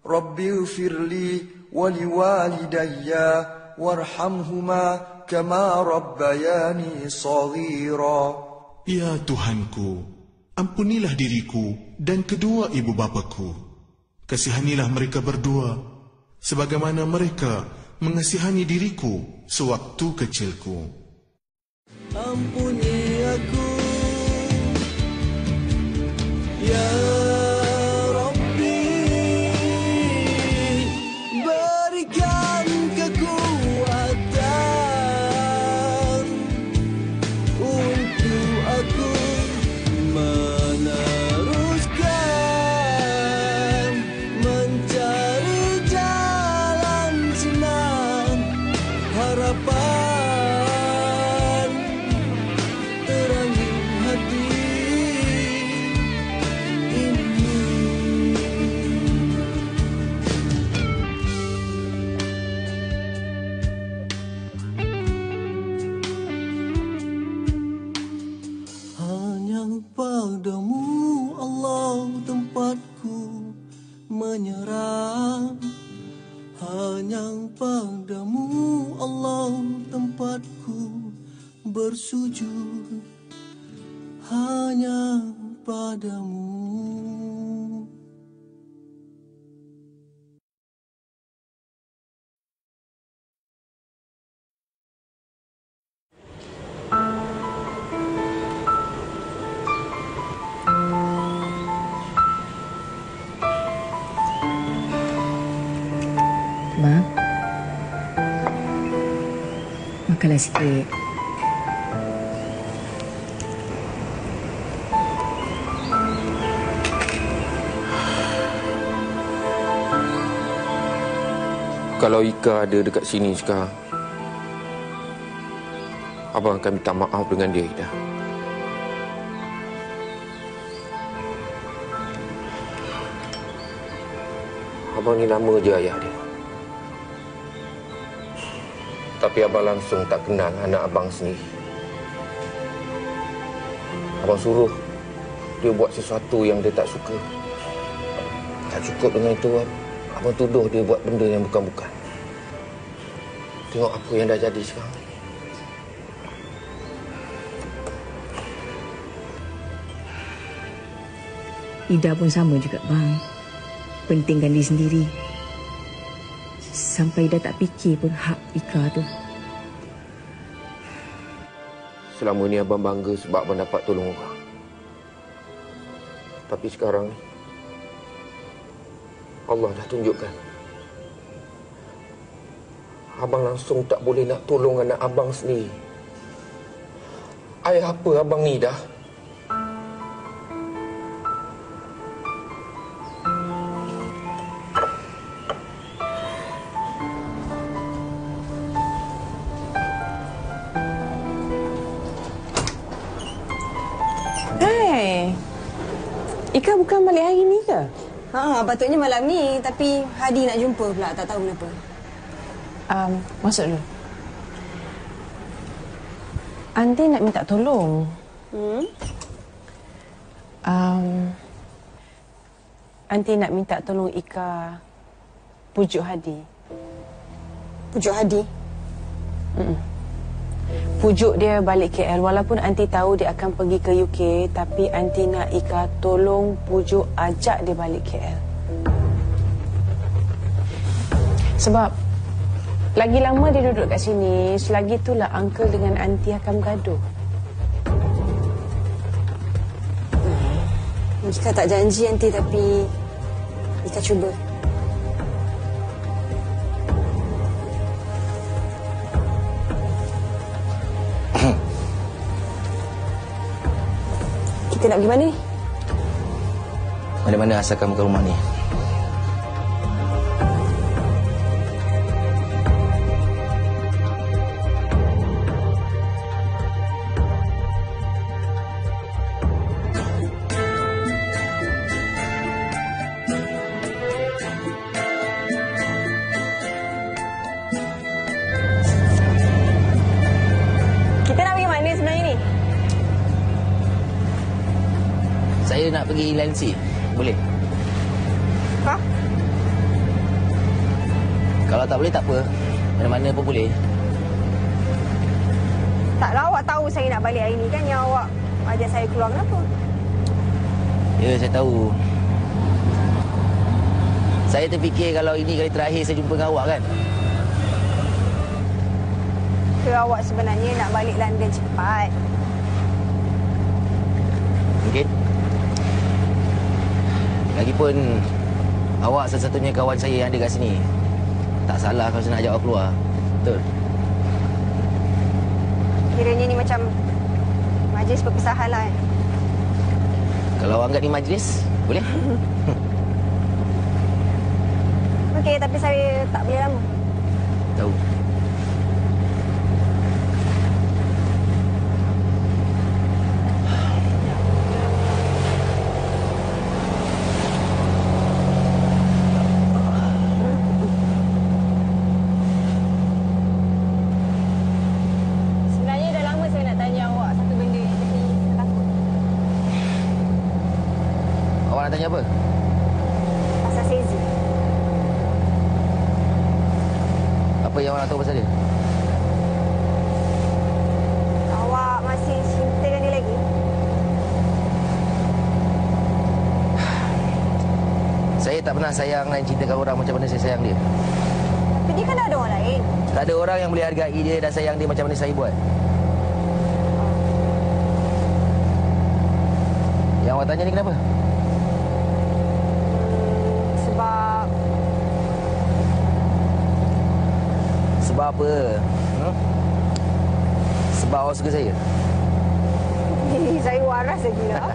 Rabbi ighfirli wa liwalidayya warhamhuma kama rabbayani shaghira. Ya Tuhanku, ampunilah diriku dan kedua ibu bapaku. Kasihanilah mereka berdua sebagaimana mereka mengasihani diriku sewaktu kecilku. Ampuni aku, ya Rabbi, berikan kekuatan untuk aku meneruskan mencari jalan senang harapan terangi hati ini. Hanya padamu Allah tempatku menyerah. Hanya padamu Allah tempatku bersujud. Hanya padamu. Bang, makanlah sikit. Kalau Ika ada dekat sini sekarang, abang akan minta maaf dengan dia, Ida. Abang ni nama je ayah dia. Tapi abang langsung tak kenal anak abang sendiri. Abang suruh dia buat sesuatu yang dia tak suka. Tak cukup dengan itu, abang tuduh dia buat benda yang bukan-bukan. Tengok apa yang dah jadi sekarang. Ida pun sama juga, bang. Pentingkan diri sendiri. Sampai Ida tak fikir pun hak Ika tu. Selama ni abang bangga sebab abang dapat tolong orang. Tapi sekarang ni, Allah dah tunjukkan. Abang langsung tak boleh nak tolong anak abang sendiri. Ayah apa abang ni dah? Ika bukan balik hari ni ke? Patutnya malam ni. Tapi Hadi nak jumpa pula. Tak tahu kenapa. Masuk dulu. Aunty nak minta tolong. Aunty nak minta tolong Ika pujuk Hadi. Pujuk Hadi? Pujuk dia balik KL. Walaupun Aunty tahu dia akan pergi ke UK, tapi Aunty nak Ika tolong pujuk, ajak dia balik KL. Sebab lagi lama dia duduk kat sini, selagi itulah uncle dengan Aunty akan bergaduh. Ika tak janji Aunty, tapi Ika cuba. Kita nak pergi mana ni? Mana-mana asalkan bukan rumah ni. Kita nak pergi mana sebenarnya ni? Saya nak pergi Lansi. Boleh? Ha? Kalau tak boleh tak apa. Mana-mana pun boleh. Taklah awak tahu saya nak balik hari ni kan, yang awak ajak saya keluar kenapa? Ya, saya tahu. Saya terfikir kalau ini kali terakhir saya jumpa dengan awak kan. Ke awak sebenarnya nak balik London cepat? Mungkin. Lagipun awak satu-satunya kawan saya yang ada kat sini. Tak salah kalau saya nak ajak awak keluar. Betul? Kiranya ni macam majlis perpisahan lah kan? Kalau awak anggap ni majlis, boleh? Okey, tapi saya tak boleh lama. Tahu. Sebenarnya dah lama saya nak tanya awak satu benda ni, tapi saya takut. Awak nak tanya apa? Pasal Sezi. Apa yang awak nak tahu pasal dia? Awak masih cintakan dia lagi? Saya tak pernah sayang dan cintakan orang macam mana saya sayang dia. Tapi dia kan dah ada orang lain. Tak ada orang yang boleh hargai dia dan sayang dia macam mana saya buat. Yang awak tanya ni kenapa? Sebab Sebab apa? Sebab awak suka saya? saya waras lagi lah.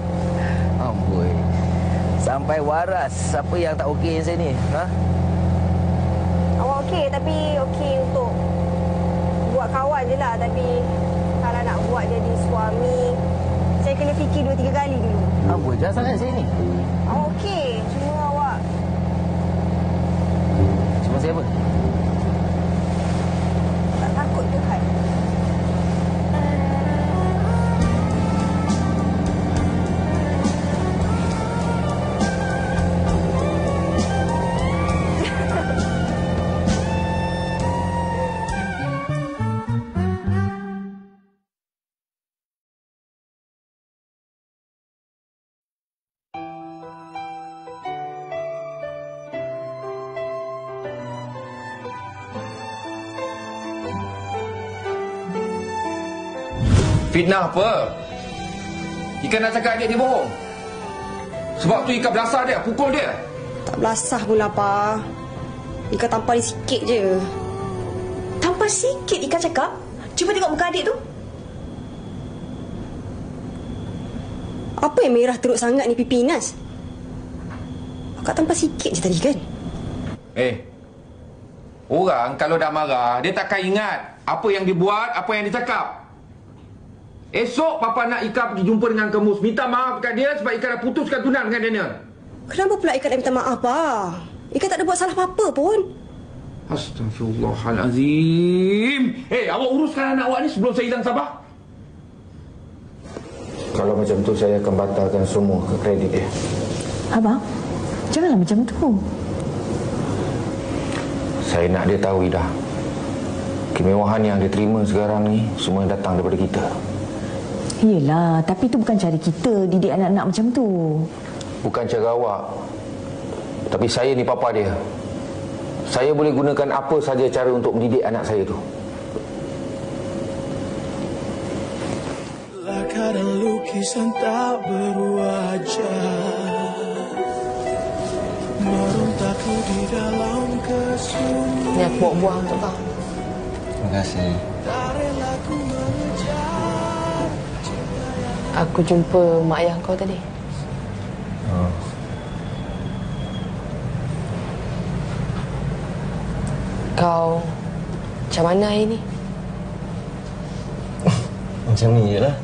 Amboi. Sampai waras. Siapa yang tak okey saya ni? Ha? Awak okey, tapi okey untuk buat kawan je lah. Tapi kalau nak buat jadi suami, saya kena fikir 2-3 kali dulu. Amboi, jangan sangat saya ni. Awak okey, cuma awak Cuma siapa? tak takut Tuhan. Fitnah apa? Ika nak cakap adik dia bohong. Sebab tu Ika belasah dia, pukul dia. Tak belasah pula, Pa. Ika tampar dia sikit je. Tampar sikit Ika cakap. Cuba tengok muka adik tu. Apa yang merah teruk sangat ni pipi Inas? Akak tampar sikit je tadi kan? Orang kalau dah marah, dia takkan ingat apa yang dia buat, apa yang dia cakap. Esok Papa nak Ika pergi jumpa dengan Kang Mus. Minta maaf kat dia sebab Ika dah putuskan tunang dengan Daniel. Kenapa pula Ika nak minta maaf, Pa? Ika tak ada buat salah apa-apa pun. Astaghfirullahalazim. Awak uruskan anak awak ni sebelum saya hilang sabar. Kalau macam tu saya akan batalkan semua ke kredit dia. Abang, janganlah macam tu. Saya nak dia tahu, Ida. Kemewahan yang dia terima sekarang ni semua datang daripada kita. Yelah, tapi itu bukan cara kita didik anak-anak macam tu. Bukan cara awak. Tapi saya ni papa dia. Saya boleh gunakan apa saja cara untuk mendidik anak saya tu. Laka dan lukisan tak berwajah, merontakku di dalam kesunyian. Ni aku bawa buah untuk kau. Terima kasih. Aku jumpa mak ayah kau tadi. Kau macam mana hari ni? Macam ni je lah.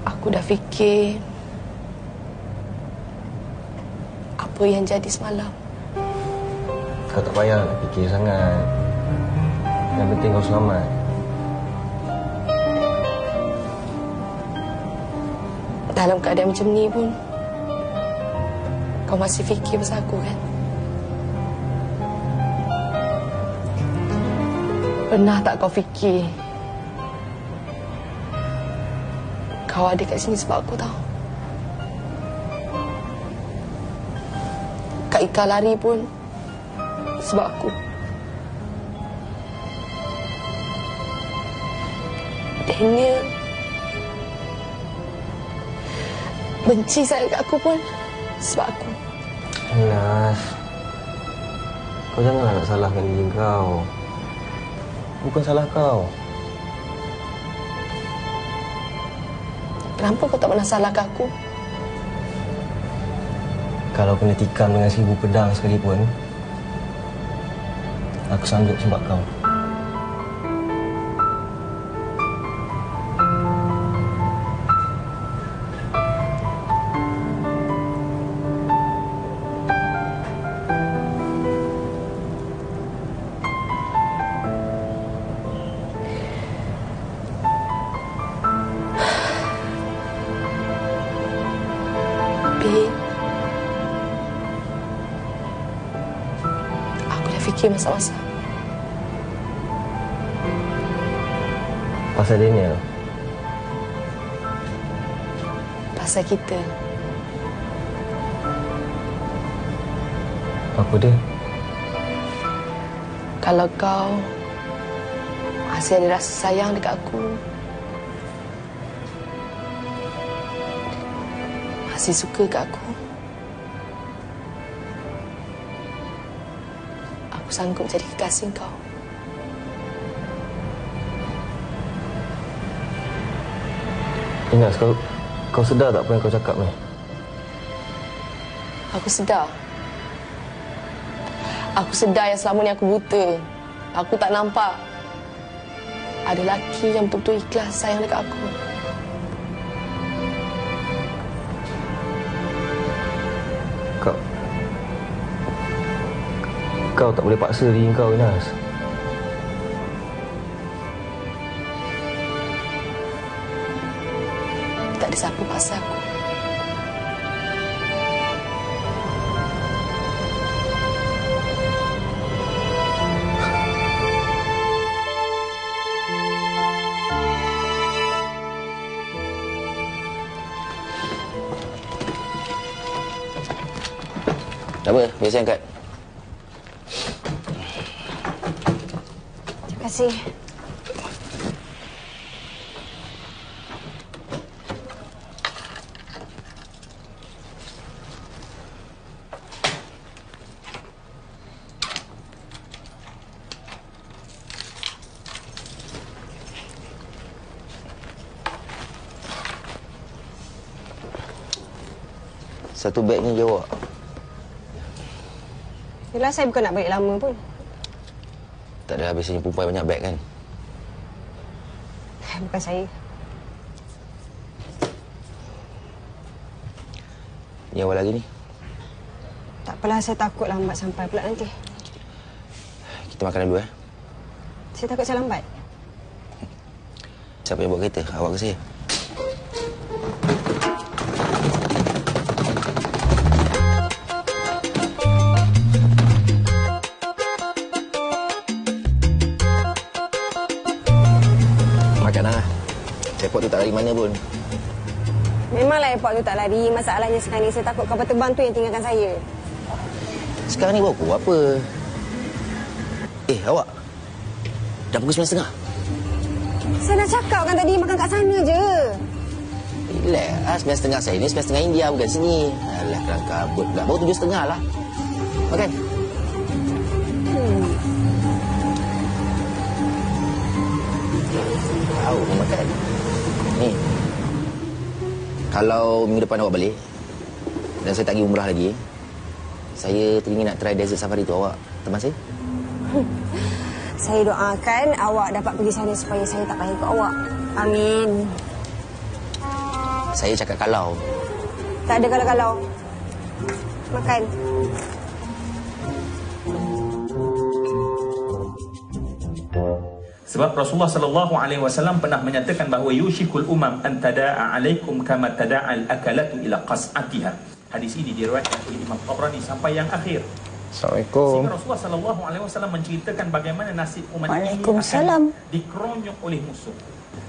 Aku dah fikir apa yang jadi semalam. Kau tak payah nak fikir sangat. Yang penting kau selamat. Dalam keadaan macam ni pun Kau masih fikir pasal aku kan? Pernah tak kau fikir kau ada kat sini sebab aku tahu? Kak Ika lari pun sebab aku. Daniel benci saya kat aku pun sebab aku. Nas, kau janganlah nak salahkan diri kau. Bukan salah kau. Kenapa kau tak pernah salahkan aku? Kalau kena tikam dengan 1000 pedang sekalipun, aku sanggup sebab kau. Aku dah fikir masa-masa. Pasal Daniel? Pasal kita. Apa dia? Kalau kau masih ada rasa sayang dekat aku, masih suka kat aku sanggup jadi kekasih kau. Ines, kau sedar tak apa yang kau cakap ni? Aku sedar. Aku sedar yang selama ni aku buta. Aku tak nampak ada lelaki yang betul-betul ikhlas sayang dekat aku. Kau tak boleh paksa diri kau, Ines. Tak ada siapa paksa aku. Apa? Biasa angkat. Terima kasih. Satu beg ni jawab. Yelah, saya bukan nak balik lama pun. Tak ada habisnya perempuan banyak beg kan? Bukan saya. Ni awal lagi ni. Tak apalah, saya takut lambat sampai pula nanti. Kita makan dulu Saya takut saya lambat. Siapa yang bawa kereta? Awak ke saya? Airport tu tak lari mana pun. Memanglah airport tu tak lari. Masalahnya sekarang ni saya takut kapal terbang tu yang tinggalkan saya. Sekarang ni bawa aku apa? Awak dah pukul 9.30. Saya dah cakap kan tadi makan kat sana je. Relax, 9.30 saya ni, 9.30 India bukan sini. Alah, kelang kabut pula. Baru 7.30 lah. Makan. Tahu makan. Ni, kalau minggu depan awak balik dan saya tak pergi umrah lagi, saya teringin nak try desert safari tu. Awak teman saya? Saya doakan awak dapat pergi sana supaya saya tak payah ikut awak. Amin. Saya cakap kalau. Tak ada kalau-kalau. Makan. Sebab Rasulullah sallallahu alaihi wasallam pernah menyatakan bahawa yushikul umam an tada'a alaikum kama tada'al akalatu ila qas'atiha. Hadis ini diriwayatkan oleh Imam Tabrani sampai yang akhir. Assalamualaikum. Sehingga Rasulullah sallallahu alaihi wasallam menceritakan bagaimana nasib umat ini Waalaikumsalam. akan dikeronyok oleh musuh.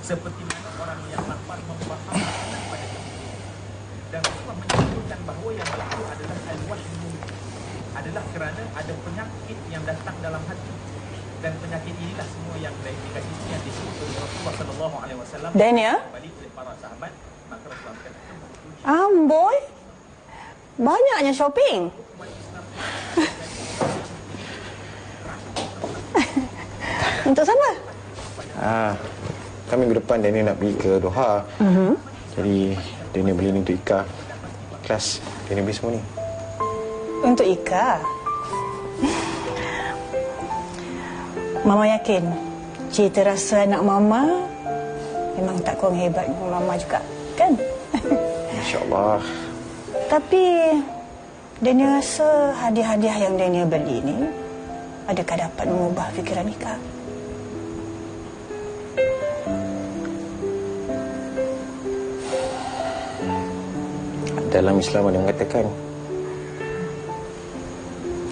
Seperti mana orang yang lapar memfahami pada kemudian. Dan Rasulullah menyebutkan bahawa yang berlaku adalah al-wahyu, adalah kerana ada penyakit yang datang dalam hati. Dan penyakit inilah semua yang indikasi yang disebut oleh Rasulullah sallallahu alaihi wasallam. Daniel? Balik oleh para sahabat, maka Rasulullah katakan Boy, banyaknya shopping. Untuk siapa? Kan minggu depan Daniel nak pergi ke Doha. Jadi Daniel beli ni untuk Ika. Kelas Daniel beli semua ni. Untuk Ika. Mama yakin cita rasa anak Mama memang tak kurang hebat dengan Mama juga, kan? InsyaAllah. Tapi Daniel rasa hadiah-hadiah yang Daniel beli ni adakah dapat mengubah fikiran Ika? Dalam Islam ada mengatakan,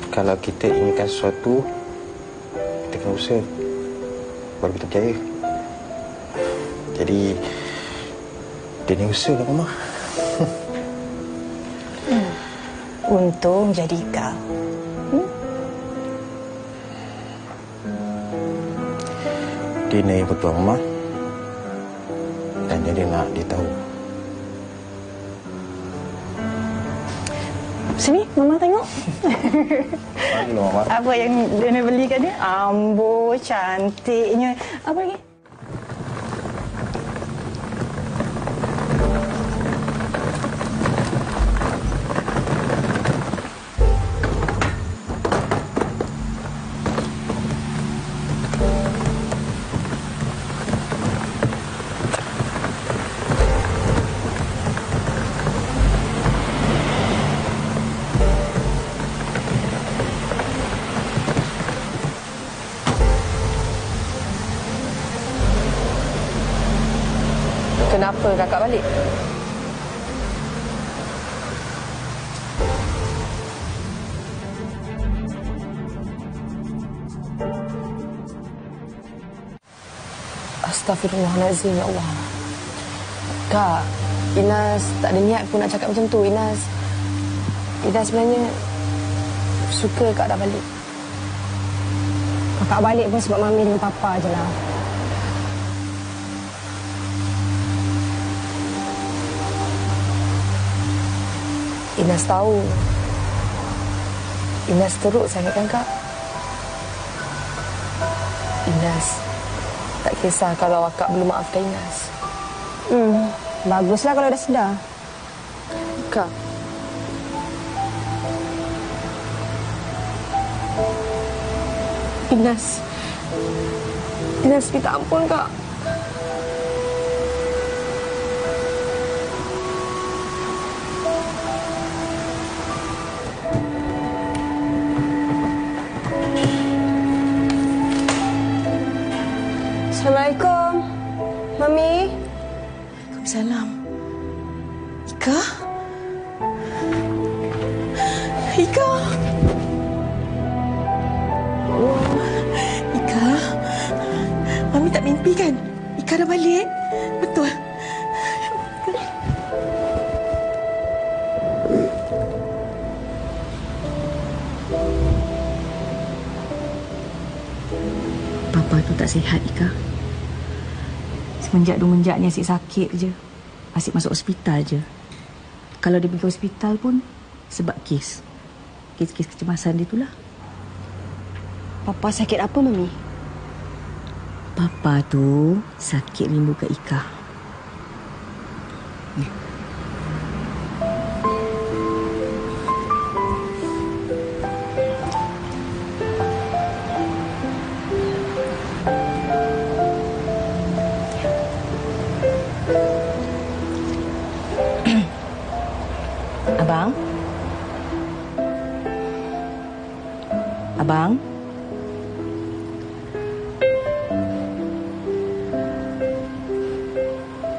kalau kita inginkan sesuatu, kita kena usaha baru kita percaya. Jadi dia ni usaha lah Mama. Untung jadi Ika. Dia ni betul Mama. Dan dia nak dia tahu. Sini, Mama tengok. Hello, Mama. Apa yang Daniel belikan ni? Amboi, cantiknya. Apa lagi? Kenapa kakak balik? Astaghfirullahalazim, ya Allah. Kak, Inas tak ada niat pun nak cakap macam tu. Inas sebenarnya suka Kak dah balik. Kakak balik pun sebab Mami dengan Papa je lah. Inas tahu. Inas teruk sangat kan Kak? Inas tak kisah kalau Akak belum maafkan Inas. Baguslah kalau dah sedar. Kak, Inas minta ampun Kak. Assalamualaikum. Mami. Waalaikumsalam. Ika? Ika? Oh, Ika? Mami tak mimpi kan? Ika dah balik? Betul? Papa tu tak sihat, Ika. Semenjak ni asyik sakit je. Asyik masuk hospital je. Kalau dia pergi hospital pun sebab kes kecemasan dia itulah. Papa sakit apa, Mami? Papa tu sakit rindu ke Ika. Ni. Abang? Abang?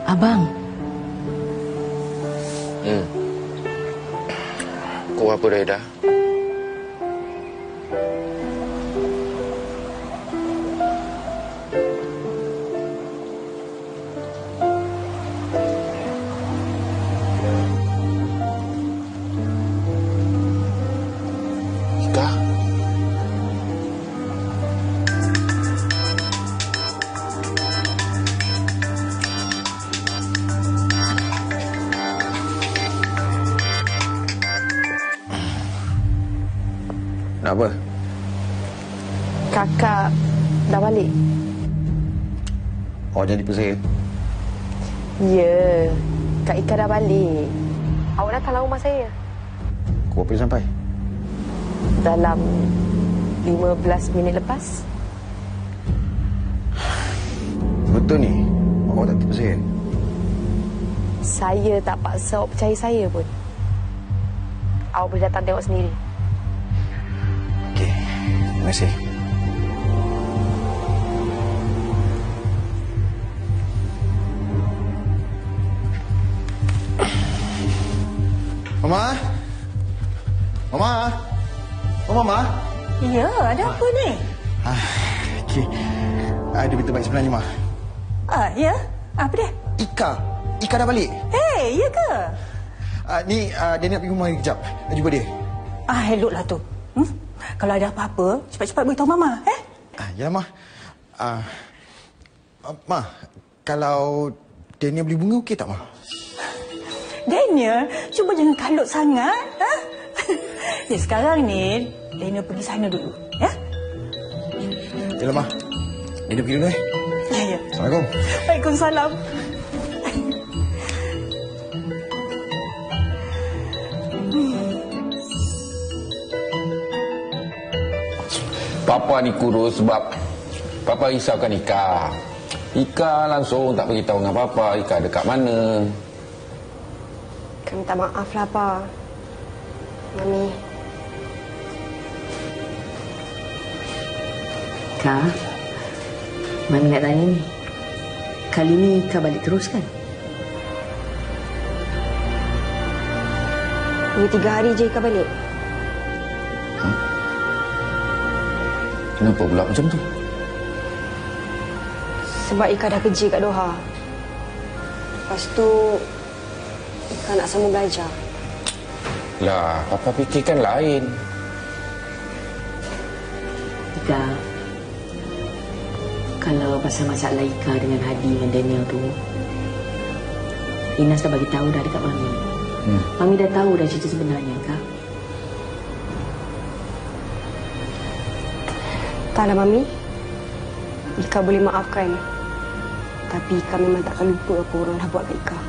Abang? tahu apa dah, Ida. Ika? Nak apa? Kakak dah balik? Awak jadi pesir? Ya, Kak Ika dah balik. Awak datang lah rumah saya. Pukul berapa sampai? Dalam 15 minit lepas. Betul ni? Awak tak tipu saya? Saya tak paksa awak percaya saya pun. Awak boleh datang tengok sendiri. Okey, terima kasih. Mama? Mama? Oh, Mama? Ya, ada apa ni? Okey. Ada berita baik sebenarnya, Ma. Ya? Apa dia? Ika dah balik. Hei, ya ke? Ni dia nak pergi rumah kejap. Nak jumpa dia. Eloklah tu. Kalau ada apa-apa, cepat-cepat beritahu Mama. Ya, Ma. Ma, kalau Daniel beli bunga, okey tak, Ma? Daniel, cuba jangan kalut sangat. Ya, sekarang ni, Daniel pergi sana dulu. Ya? Yalah, Ma. Daniel pergi dulu, Ya. Assalamualaikum. Waalaikumsalam. Papa ni kurus sebab Papa risaukan Ika. Ika langsung tak beritahu dengan Papa Ika dekat mana. Kami minta maaf lah, Pa. Mami. Kak, Mami nak tanya ni. Kali ni Kak balik terus kan? 2-3 hari je Ika balik. Kenapa pula macam tu? Sebab Ika dah kerja kat Doha. Lepas tu, Ika nak sama belajar. Lah, Papa fikirkan lain. Ika, kalau pasal masalah Ika dengan Hadi dengan Daniel tu, Inas dah bagi tahu dah dekat Mami. Mami dah tahu dah cerita sebenarnya, Kak. Taklah, Mami. Ika boleh maafkan. Tapi Ika memang takkan lupa apa orang dah buat kat Ika.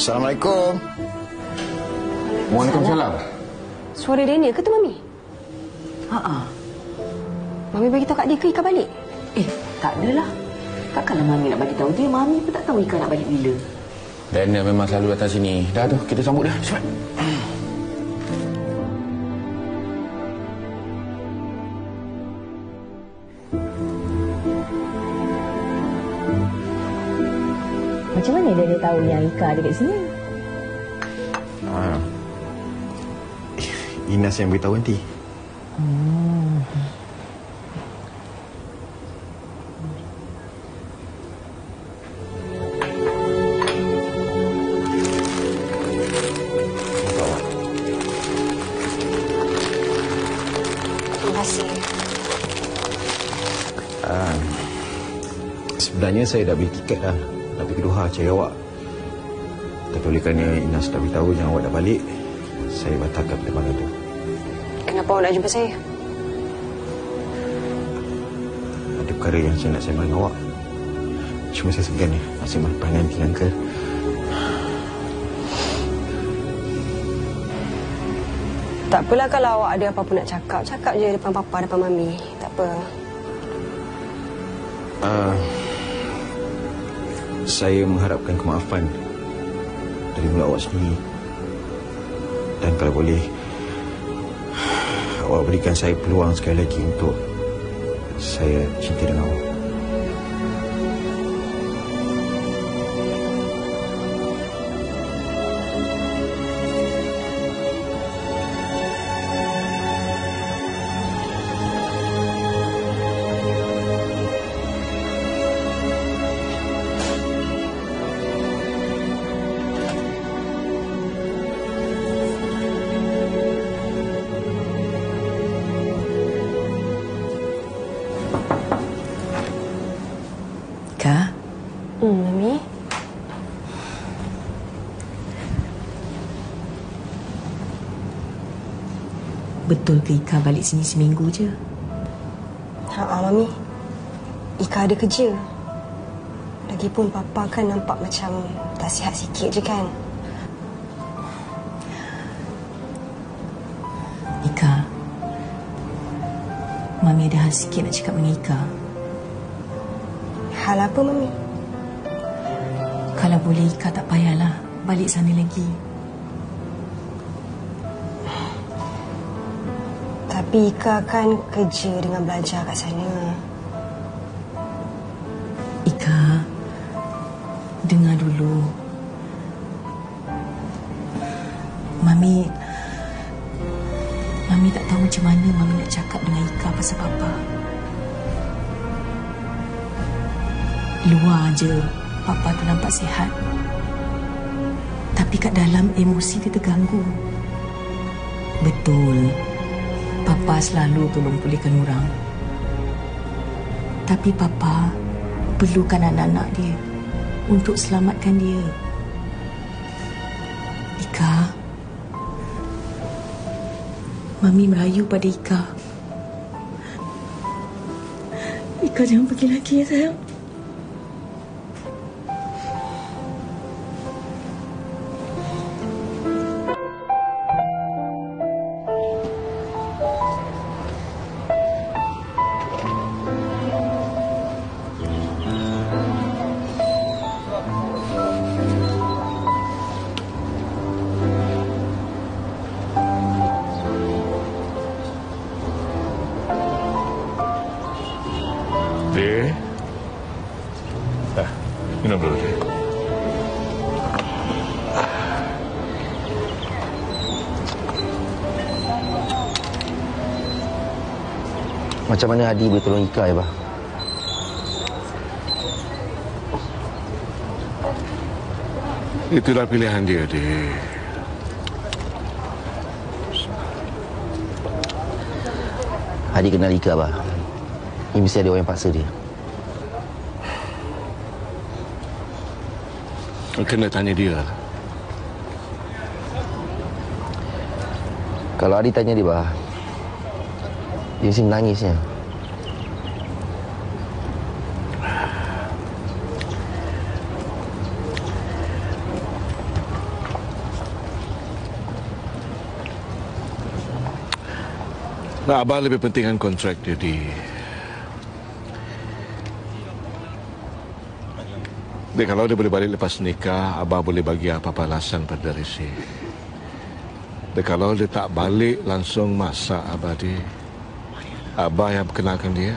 Assalamualaikum. Waalaikumsalam. Suara Daniel ke tu, Mami? Mami bagi tahu kat dia ke Ika balik? Tak adalah. Takkanlah Mami nak bagi tahu dia. Mami pun tak tahu Ika nak balik bila. Daniel memang selalu datang sini. Dah tu, kita sambut dia. Cepat. Macam mana dia tahu yang Ika ada kat sini? Inas yang beritahu nanti. Terima kasih. Sebenarnya saya dah beli tiket dah. Nak pergi Doha cari awak. Tapi oleh kerana Inas dah beritahu yang awak dah balik, saya batalkan penerbangan tu. Kenapa awak nak jumpa saya? Ada perkara yang saya nak sembang dengan awak. Cuma saya segan ni. Masih melepas nanti, Uncle. Tak apalah kalau awak ada apa-apa nak cakap. Cakap je depan papa, depan mami. Tak apa. Saya mengharapkan kemaafan dari mulut awak sendiri. Dan kalau boleh, awak berikan saya peluang sekali lagi untuk saya cinta dengan awak. Mami. Betul ke Ika balik sini seminggu je? Mami. Ika ada kerja. Lagipun papa kan nampak macam tak sihat sikit je kan. Ika, Mami ada hal sikit nak cakap dengan Ika. Hal apa, Mami? Kalau boleh Ika tak payahlah balik sana lagi. Tapi Ika kan kerja dengan belajar kat sana. Ika, dengar dulu. Mami tak tahu macam mana Mami nak cakap dengan Ika pasal Papa. Luar je Papa tu nampak sihat, tapi kat dalam emosi dia terganggu. Betul, Papa selalu tolong pulihkan orang, tapi Papa perlukan anak-anak dia untuk selamatkan dia. Ika, Mami merayu pada Ika. Ika jangan pergi lagi ya sayang. Minum dulu, Dek. Macam mana Adi boleh tolong Ika, ya, Bah? Itulah pilihan dia, Dek. Adi kenal Ika, Bah. Ini mesti ada orang yang paksa dia. Kena tanya dia. Kalau Adi tanya dia, Bah, dia mesti menangisnya. Nah, Abah lebih pentingkan kontrak dia, Di. Dek, kalau dia boleh balik lepas nikah, Abah boleh bagi apa-apa alasan pada Risi. Dek, kalau dia tak balik, langsung masak Abah dia. Abah yang kenalkan dia.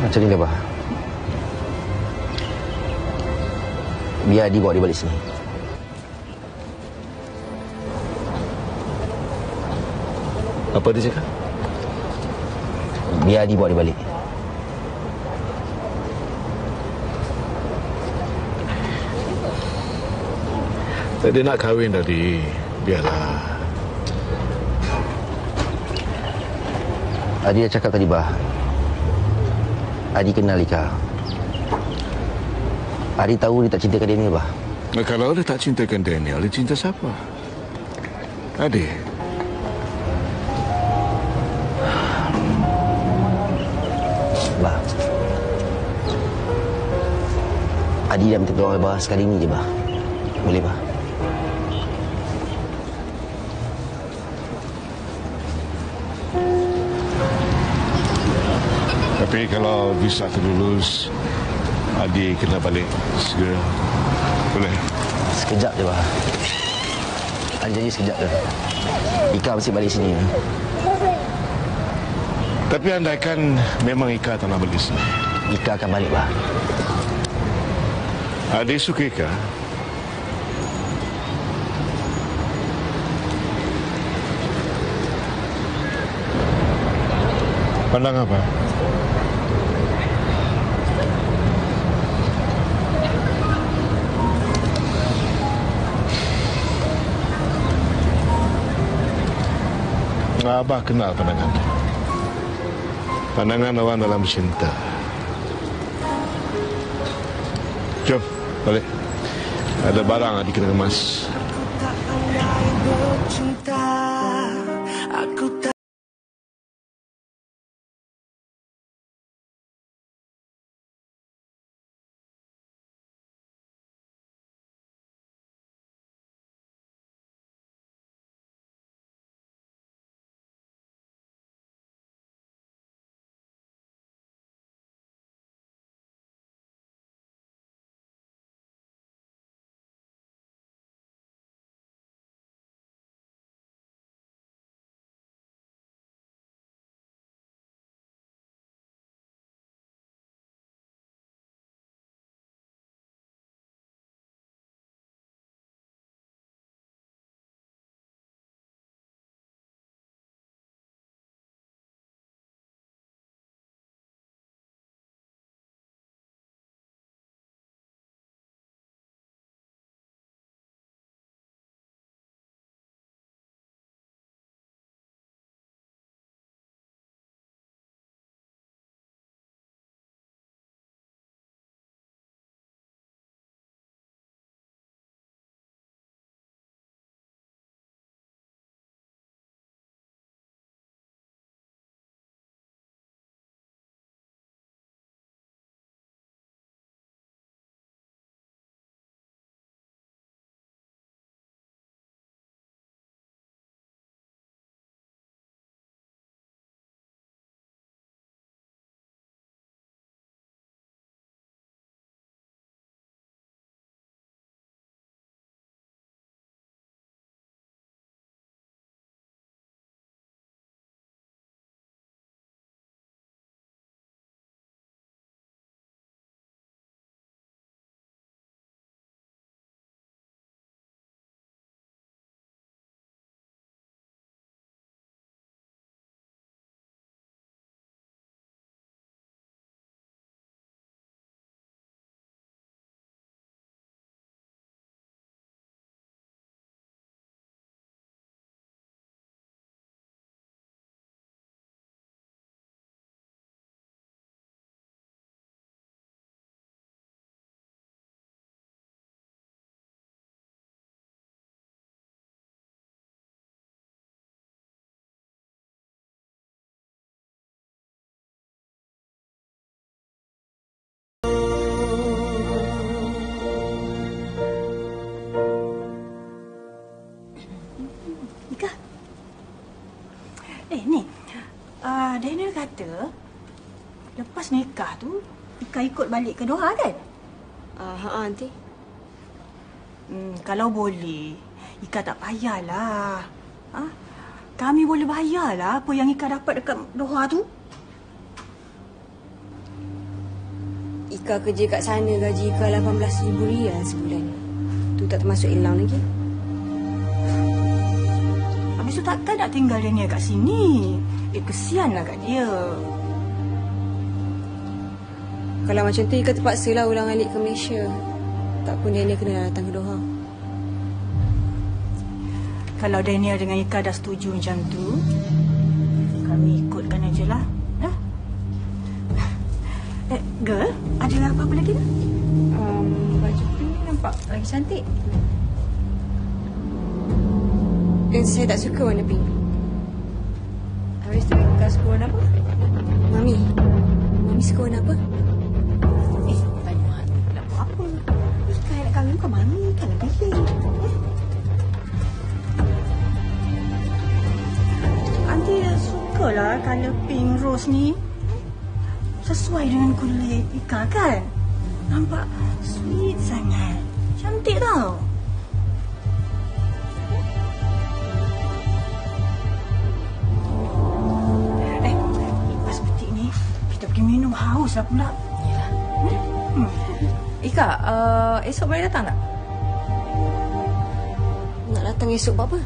Macam ni, Abah. Biar Adi bawa dia balik sini. Apa dia cakap? Biar Adi bawa dia balik. Dia nak kahwin tadi. Biarlah. Adi dah cakap tadi, Bah. Adi kenal Ika. Adi tahu dia tak cintakan Daniel, Bah. Kalau dia tak cintakan Daniel, dia cinta siapa? Adi. Bah, Adi dah minta tolong Abah sekali ni je, Bah. Boleh, Pak. Tapi kalau visa terlulus, Adi kena balik segera. Boleh? Sekejap je, Pak. Adi janji sekejap je. Ika mesti balik sini. Tapi andaikan memang Ika tak nak balik sini. Ika akan balik, Pak. Adi suka Ika? Pandang apa? Abah kenal pandangan. Pandangan orang dalam cinta. Jom, balik. Ada barang Adi kena kemas. Aku tak Daniel kata lepas nikah tu Ika ikut balik ke Doha kan? Aunty. Kalau boleh, Ika tak payahlah. Kami boleh bayarlah apa yang Ika dapat dekat Doha tu. Ika kerja kat sana gaji Ika RM18,000 sebulan. Tu tak termasuk hilang lagi. Habis tu takkan nak tinggal Daniel kat sini. Kesianlah kat dia. Kalau macam tu Ika terpaksalah ulang alik ke Malaysia. Tak pun Daniel kena datang ke Doha. Kalau Daniel dengan Ika dah setuju macam tu, kami ikutkan ajalah. Girl, ada apa-apa lagi tak? Baju pink nampak lagi cantik. Dan saya tak suka warna pink. Habis tu Ika suka warna apa? Mami suka warna apa? Tanya Mami nak buat apa? Ika nak kahwin bukan Mami, kan nak pilih. lah colour pink rose ni. Sesuai dengan kulit Ika kan? Nampak sweet sangat. Cantik tau. Lepas petik ni, kita pergi minum, haus lah pula. Yelah. Ika, esok boleh datang tak? Nak datang esok buat apa?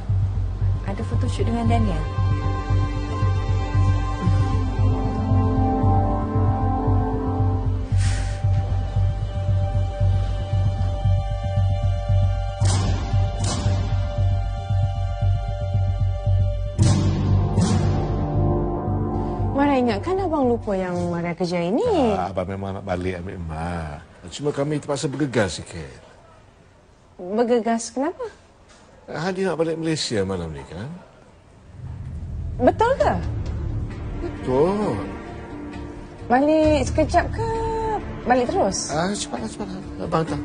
Ada photoshoot dengan Daniel. Ingatkan abang lupa yang Maria kerja ini. Abang memang nak balik ambil emak. Cuma kami terpaksa bergegas sikit. Bergegas kenapa? Hadi nak balik Malaysia malam ni kan? Betul ke? Betul. Balik sekejap ke balik terus? Cepatlah. Abang tak.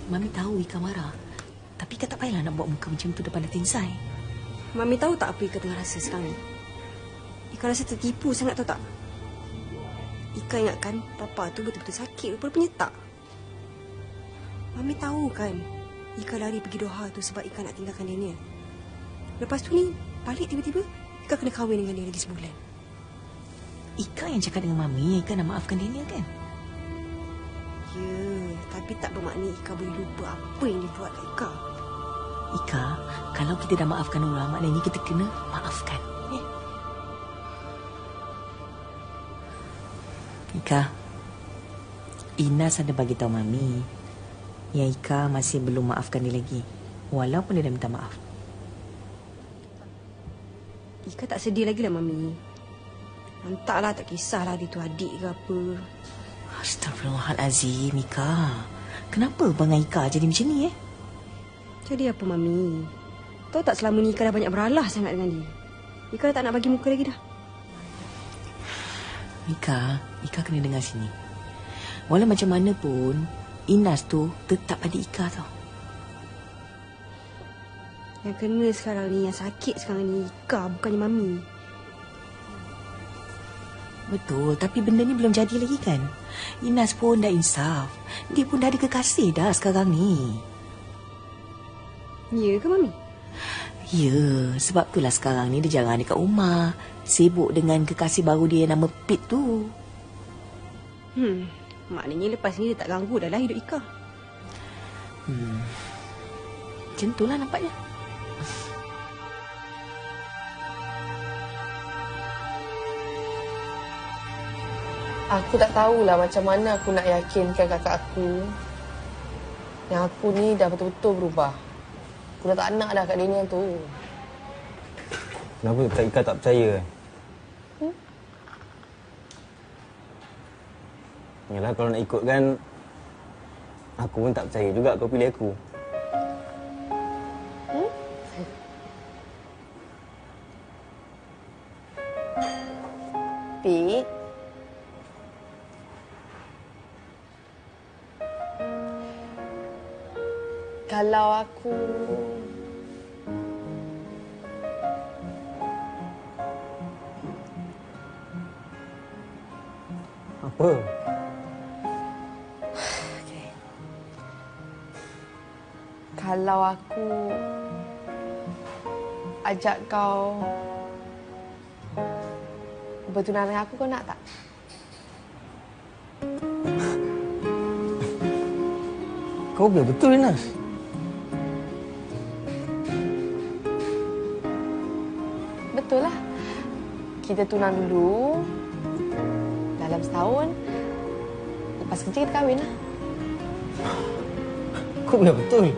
Mami tahu Ika marah. Tapi Ika tak payahlah nak buat muka macam tu depan Datin Sai. Mami tahu tak apa Ika tengah rasa sekarang ni? Ika rasa tertipu sangat, tahu tak? Ika ingatkan papa tu betul-betul sakit, rupanya tak. Mami tahu kan Ika lari pergi Doha tu sebab Ika nak tinggalkan Daniel. Lepas tu ni balik tiba-tiba Ika kena kahwin dengan dia lagi sebulan. Ika yang cakap dengan Mami Ika nak maafkan Daniel kan? Ya, tapi tak bermakna Ika boleh lupa apa yang dia buat kat Ika. Ika, kalau kita dah maafkan orang, maknanya kita kena maafkan. Ya? Ika, Inas ada bagi tahu Mami yang Ika masih belum maafkan dia lagi, walaupun dia dah minta maaf. Ika tak sedih lagi lah, Mami. Entahlah, tak kisahlah dia tu adik ke apa. Astagfirullahalazim, Ika. Kenapa Abang Ika jadi macam ni, Jadi apa, Mami? Tahu tak selama ni Ika dah banyak beralah sangat dengan dia. Ika dah tak nak bagi muka lagi dah. Ika kena dengar sini. Walau macam mana pun, Inas tu tetap adik Ika tau. Yang kena sekarang ni, yang sakit sekarang ni Ika, bukannya Mami. Betul, tapi benda ni belum jadi lagi kan? Inas pun dah insaf. Dia pun dah ada kekasih dah sekarang ni. Ya ke, Mami? Ya, sebab itulah sekarang ni dia jarang dekat rumah. Sibuk dengan kekasih baru dia yang nama Pit tu. Maknanya lepas ni dia tak ganggu dah lah hidup Ika. Macam itulah nampaknya. Aku tak tahulah macam mana aku nak yakinkan kakak aku yang aku ni dah betul-betul berubah. Aku dah tak nak dah kat Daniel tu. Kenapa Kak Ika tak percaya? Yalah, kalau nak ikutkan, aku pun tak percaya juga kau pilih aku. Pete, kalau aku apa? Okay. Kalau aku ajak kau bertunang dengan aku, kau nak tak? Kau biar betul, Inas. Betul lah. Kita tunang dulu. Dalam setahun. Lepas kerja kita kahwin lah. Kau biar betul.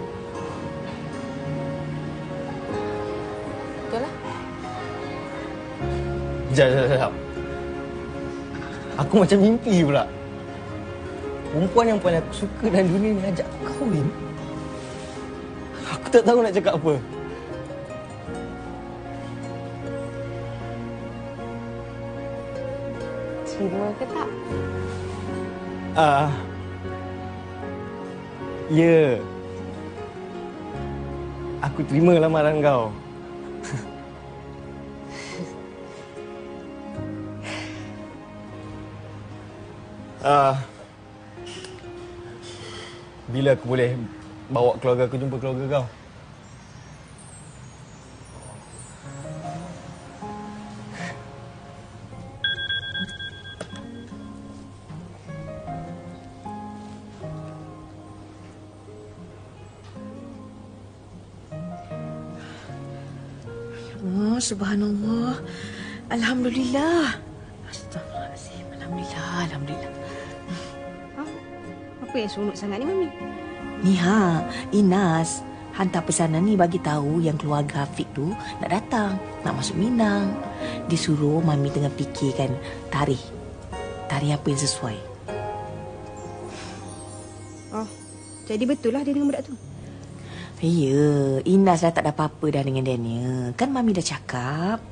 Betul lah. Sekejap. Aku macam mimpi pula. Perempuan yang paling aku suka dalam dunia ni ajak aku kahwin. Aku tak tahu nak cakap apa. terima ke tak? Ya. Aku terima lamaran kau. Bila aku boleh bawa keluarga aku jumpa keluarga kau? Oh, subhanallah. Alhamdulillah. Astagfirullahaladzim. Alhamdulillah, alhamdulillah. Apa yang seronok sangat ni, Mami? Ni Inas hantar pesanan ni bagi tahu yang keluarga Afiq tu nak datang, nak masuk Minang. Disuruh Mami tengah fikirkan tarikh apa yang sesuai. Oh, jadi betul lah dia dengan budak tu? Ya, Inas dah tak ada apa-apa dah dengan Daniel. Kan Mami dah cakap.